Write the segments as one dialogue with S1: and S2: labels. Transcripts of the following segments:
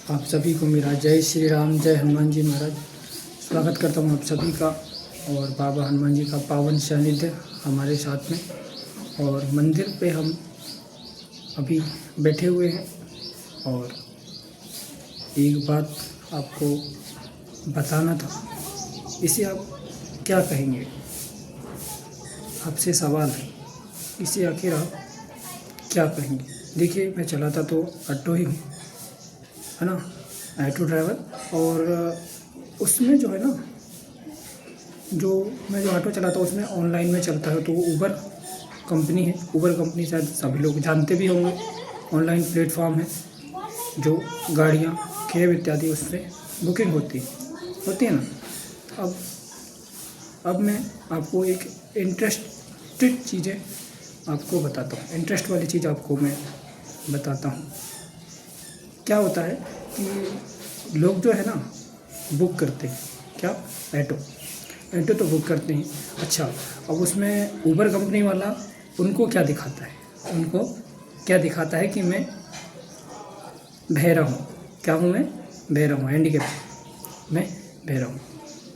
S1: आप सभी को मेरा जय श्री राम, जय हनुमान जी महाराज। स्वागत करता हूँ आप सभी का और बाबा हनुमान जी का पावन सानिध्य हमारे साथ में। और मंदिर पे हम अभी बैठे हुए हैं और एक बात आपको बताना था। इसे आप क्या कहेंगे? आपसे सवाल है, इसे आखिर आप क्या कहेंगे? देखिए, मैं चलाता तो ऑटो ही हूँ, है ना, ऑटो ड्राइवर। और उसमें जो है ना, मैं जो ऑटो चलाता हूँ उसमें ऑनलाइन में चलता है। तो ऊबर कंपनी है, ऊबर कंपनी शायद सभी लोग जानते भी होंगे। ऑनलाइन प्लेटफॉर्म है जो गाड़ियाँ, कैब इत्यादि उससे बुकिंग होती है ना। अब मैं आपको एक इंटरेस्टेड चीज़ें आपको बताता हूँ, इंटरेस्ट वाली चीज़ आपको मैं बताता हूँ। क्या होता है कि लोग जो है ना बुक करते हैं, क्या, ऑटो तो बुक करते हैं। अच्छा, अब उसमें ऊबर कंपनी वाला उनको क्या दिखाता है कि मैं बहरा हूँ। क्या हूँ मैं? बहरा हूँ, हैंडीकैप, मैं बहरा हूँ।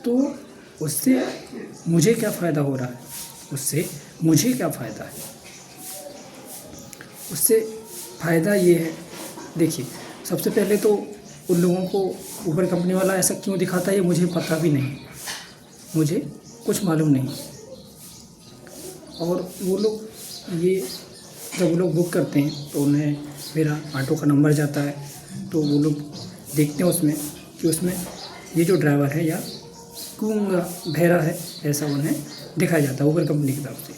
S1: तो उससे मुझे क्या फ़ायदा हो रहा है? उससे फ़ायदा ये है, देखिए, सबसे पहले तो उन लोगों को ऊबर कंपनी वाला ऐसा क्यों दिखाता है ये मुझे पता भी नहीं, मुझे कुछ मालूम नहीं। और वो लोग जब वो लोग बुक करते हैं तो उन्हें मेरा ऑटो का नंबर जाता है। तो वो लोग देखते हैं उसमें ये जो ड्राइवर है या गूंगा बहरा है, ऐसा उन्हें दिखाया जाता है ऊबर कंपनी की तरफ से।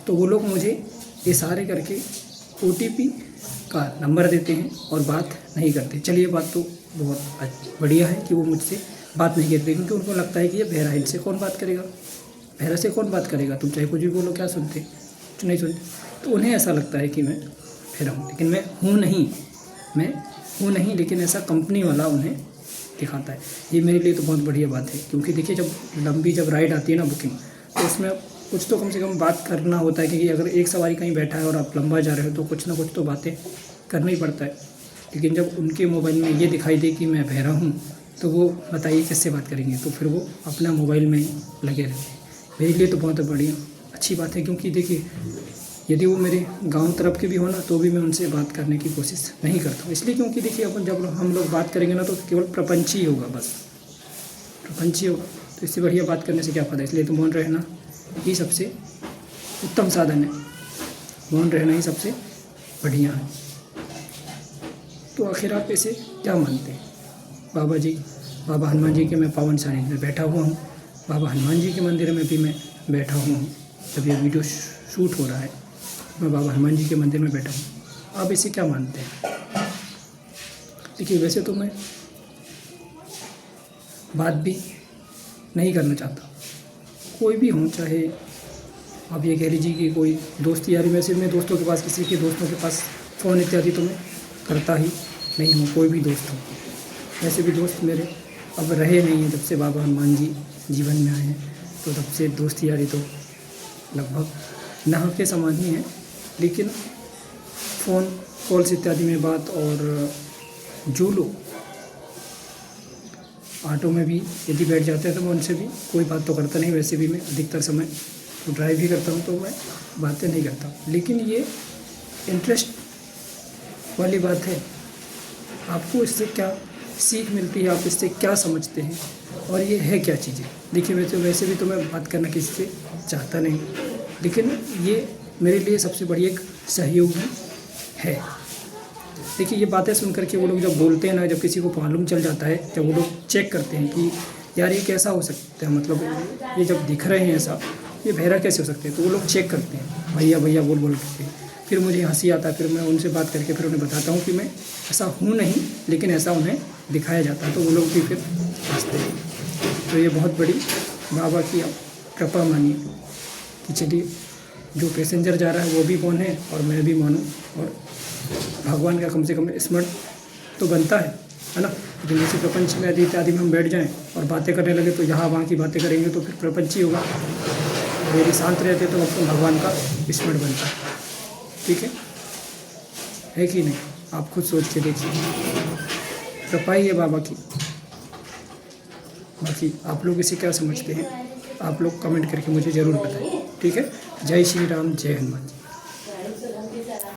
S1: तो वो लोग मुझे इशारे करके OTP का नंबर देते हैं और बात नहीं करते। चलिए, बात तो बहुत बढ़िया है कि वो मुझसे बात नहीं करते, क्योंकि उनको लगता है कि ये बहरा है, इनसे कौन बात करेगा, बहरा से कौन बात करेगा, तुम चाहे कुछ भी बोलो, क्या सुनते, कुछ नहीं सुनते। तो उन्हें ऐसा लगता है कि मैं बहरा हूँ, लेकिन मैं हूँ नहीं, लेकिन ऐसा कंपनी वाला उन्हें दिखाता है। ये मेरे लिए तो बहुत बढ़िया बात है, क्योंकि देखिए, जब राइड आती है ना, बुकिंग, तो उसमें कुछ तो कम से कम बात करना होता है, क्योंकि अगर एक सवारी कहीं बैठा है और आप लंबा जा रहे हो तो कुछ ना कुछ तो बातें करना ही पड़ता है। लेकिन जब उनके मोबाइल में ये दिखाई दे कि मैं बहरा हूँ, तो वो बताइए किससे बात करेंगे? तो फिर वो अपना मोबाइल में ही लगे रहते हैं। मेरे लिए तो बहुत बढ़िया अच्छी बात है, क्योंकि देखिए, यदि वो मेरे गांव तरफ के भी हो ना, तो भी मैं उनसे बात करने की कोशिश नहीं करता हूँ। इसलिए क्योंकि देखिए, जब हम लोग बात करेंगे ना, तो केवल प्रपंच ही होगा, बस प्रपंच ही होगा। तो इससे बढ़िया बात करने से क्या फ़ायदा? इसलिए तो मौन रहना ही सबसे उत्तम साधन है, मौन रहना ही सबसे बढ़िया है। तो आखिर आप इसे क्या मानते हैं? बाबा हनुमान जी के मैं पावन सानिध्य में बैठा हुआ हूँ। बाबा हनुमान जी के मंदिर में भी मैं बैठा हुआ हूँ। जब ये वीडियो शूट हो रहा है, मैं बाबा हनुमान जी के मंदिर में बैठा हूँ। आप इसे क्या मानते हैं? देखिए, वैसे तो मैं बात भी नहीं करना चाहता, कोई भी हो, चाहे आप ये कह लीजिए कि कोई दोस्ती यारी, वैसे मैं दोस्तों के पास, किसी के दोस्तों के पास फ़ोन इत्यादि तो मैं करता ही नहीं हूँ, कोई भी दोस्त हो। वैसे भी दोस्त मेरे अब रहे नहीं हैं, जब से बाबा हनुमान जी जीवन में आए हैं, तो तब से दोस्ती यारी तो लगभग ना के समान ही है। लेकिन फ़ोन कॉल्स इत्यादि में बात, और जो लोग ऑटो में भी यदि बैठ जाते हैं तो मैं उनसे भी कोई बात तो करता नहीं। वैसे भी मैं अधिकतर समय तो ड्राइव ही करता हूँ, तो मैं बातें नहीं करता। लेकिन ये इंटरेस्ट वाली बात है, आपको इससे क्या सीख मिलती है, आप इससे क्या समझते हैं, और ये है क्या चीज़ें? देखिए, वैसे भी तो मैं बात करना किसी से चाहता नहीं, लेकिन ये मेरे लिए सबसे बड़ी एक सहयोगी है। देखिए, ये बातें सुन करके वो लोग जब बोलते हैं ना, जब किसी को मालूम चल जाता है, जब वो लोग चेक करते हैं कि यार ये कैसा हो सकता है, मतलब ये जब दिख रहे हैं ऐसा, ये बहरा कैसे हो सकते हैं, तो वो लोग चेक करते हैं, भैया बोल करके। फिर मुझे हंसी आता है, फिर मैं उनसे बात करके फिर उन्हें बताता हूँ कि मैं ऐसा हूँ नहीं, लेकिन ऐसा उन्हें दिखाया जाता है, तो वो लोग भी फिर हंसते हैं। तो ये बहुत बड़ी बाबा की आप कृपा मानिए कि चलिए, जो पैसेंजर जा रहा है वो भी मौन है और मैं भी मानूँ, और भगवान का कम से कम स्मरण तो बनता है ना। जिनमें से प्रपंच में यदि इत्यादि में हम बैठ जाएं और बातें करने लगे, तो यहाँ वहाँ की बातें करेंगे तो फिर प्रपंच ही होगा। और यदि शांत रहते तो भगवान का स्मरण बनता है। ठीक है कि नहीं? आप खुद सोच के देखिए। कृपाई है बाबा की। बाकी आप लोग इसे क्या समझते हैं, आप लोग कमेंट करके मुझे ज़रूर बताएं। ठीक है, जय श्री राम, जय हनुमान जी।